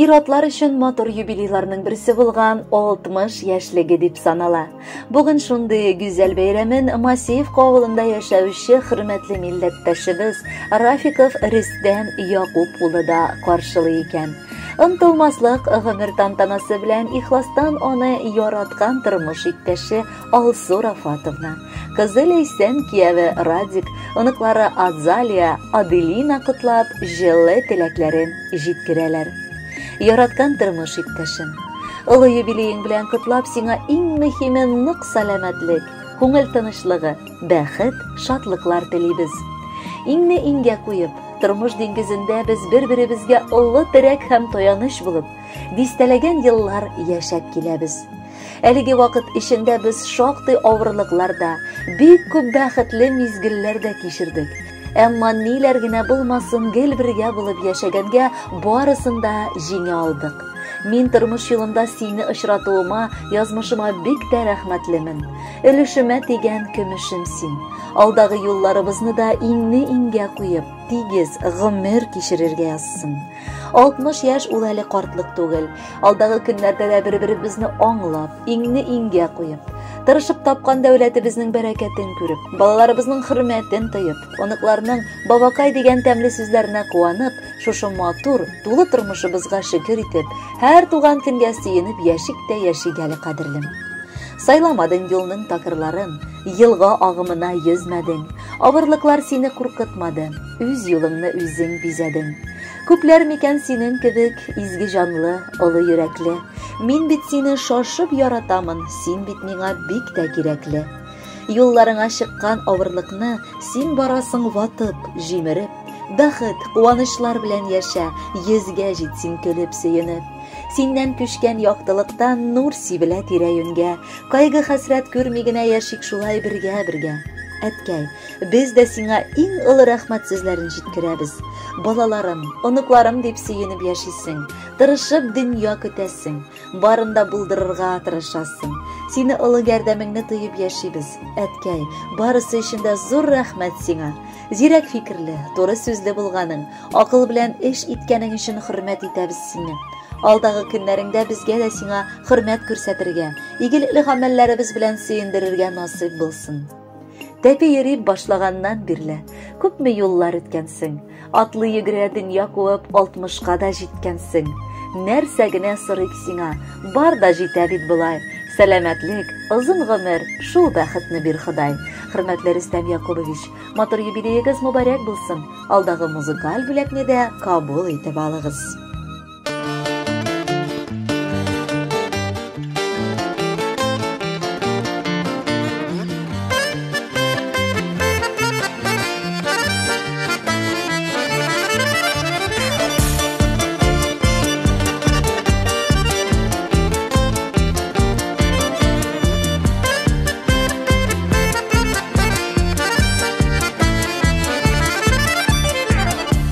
Ир-атлар өчен матур юбилейларның берсе булган 60 яшьлеге дип санала. Бүген шундый гүзәл бәйрәмен Масеевка авылында яшәүче хөрмәтле милләттәшебез Рафиков Рөстәм Якуб улы да каршылый икән. Ынтылмаслык гомер тантанасы белән ихластан аны яраткан тормыш иптәше Алсу Рафатовна, кызы Ләйсән кияве Радик, оныклары Азалия, Аделина котлап, җылы теләкләрен җиткерәләр. Яраткан тормыш иптәшем, олы юбилеең белән котлап, сиңа иң мөһиме нык сәламәтлек, күңел тынычлыгы, бәхет, шатлыклар телибез. Иңне иңгә куеп, тормыш диңгезендә без бер-беребезгә олы терәк һәм таяныч булып, дистәләгән еллар яшәп киләбез. Әлеге вакыт эчендә без шактый авырлыкларда, бик күп бәхетле мизгелләр дә кичердек. Әмма ниләр генә булмасын, гел бергә булып яшәгәнгә барысын да җиңә алдык. Мин тормыш юлында сине очратуыма, язмышыма бик тә рәхмәтлемен. Өлешемә тигән көмешем син. Алдагы юлларыбызны да иңне иңгә куеп, тигез гомер кичерергә язсын. 60 яшь ул әле картлык түгел. Алдагы көннәрдә дә бер-беребезне аңлап, иңне иңгә куеп, тырышып тапкан дәүләтебезнең бәрәкәтен күреп, балаларыбызның хөрмәтен тоеп, оныкларның бабакай дигән тәмле сүзләренә куанып, шушы матур, тулы тормышыбызга шөкер итеп, һәр туган көнгә сөенеп яшик тә яшигәле кадерлем. Сайламадың юлның такырларын, елга агымына йөзмәдең, авырлыклар сине куркытмады, үз юлыңны үзең бизәдең. Күпләр микән синең кебек изге җанлы, олы йөрәкле. Мин бит сине шашып яратамын, син бит миңа бик тә кирәкле. Юлларыңа чыккан авырлыкны син барасың ватып, җимереп, бәхет, куанычлар белән яшә, йөзгә җитсин көлеп сөенеп. Синнән күчкән яктылыктан нур сибелә тирә-юньгә, кайгы хәсрәт күрми генә яшик шулай бергә-бергә. Әткәй, без дә сиңа иң олы рәхмәт сүзләрен җиткерәбез. Балаларым, оныкларым дип сөенеп яшисең, тырышып дөнья көтәсең, барында булдырырга тырышасың. Сине олы ярдәмеңне тоеп яшибез. Әткәй, барысы өчен дә зур рәхмәт сиңа. Зирәк фикерле, туры сүзле булганың, акыл белән эш иткәнең өчен хөрмәт итәбез сине. Алдагы көннәреңдә безгә дә сиңа хөрмәт күрсәтергә, игелекле гамәлләребез белән сөендерергә насыйп булсын. Тәпи йөри башлаганнан бирле, күпме юллар үткәнсең, атлы йөгерә дөнья куып 60-ка да җиткәнсең. Нәрсә генә сорыйк сиңа, бар да җитә бит болай. Сәламәтлек, озын гомер, шул бәхетне бир Ходай. Хөрмәтле Рөстәм Якубович, матур юбилеегез мөбарәк булсын. Алдагы музыкаль бүләкне дә кабул итеп алыгыз.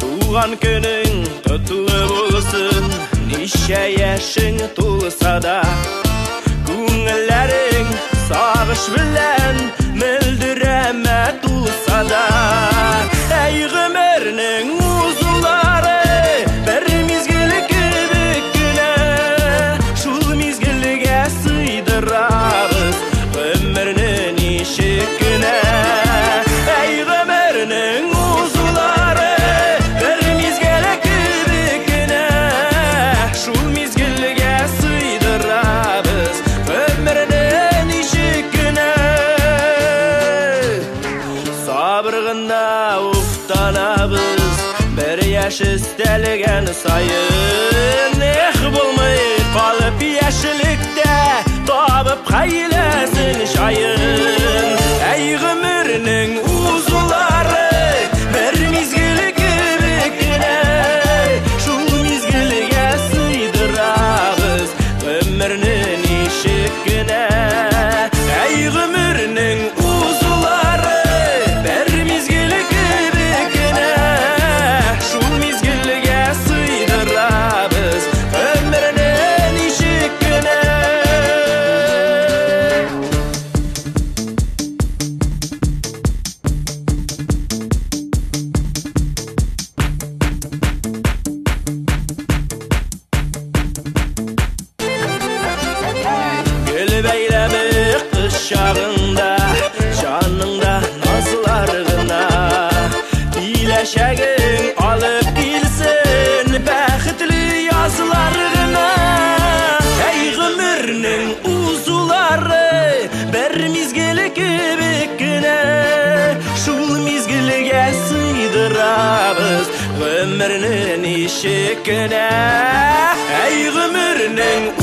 Туган көнең котлы булсын, ничә яшең тулса да, күңелләрең сагыш белән мөлдерәмә тулса да. Әй гомернең узулары бер мизгел кебек кенә, шул мизгелгә сыйдырабыз гомерне ничек кенә. Әй гомернең Üstəlgən sayın, bulmay qalıb yaşılıqda, tabıb xayləsin şayın. Əy gümürünün uzuları bir mizgil kibikine, şul mizgilgə sıydırabız ömrünün işikine. Əy gümürünün uzuları bir mizgil kibikine, şul mizgilgə sıydırabız ömrünün işikine. ömrünün işikine, ey ömrünün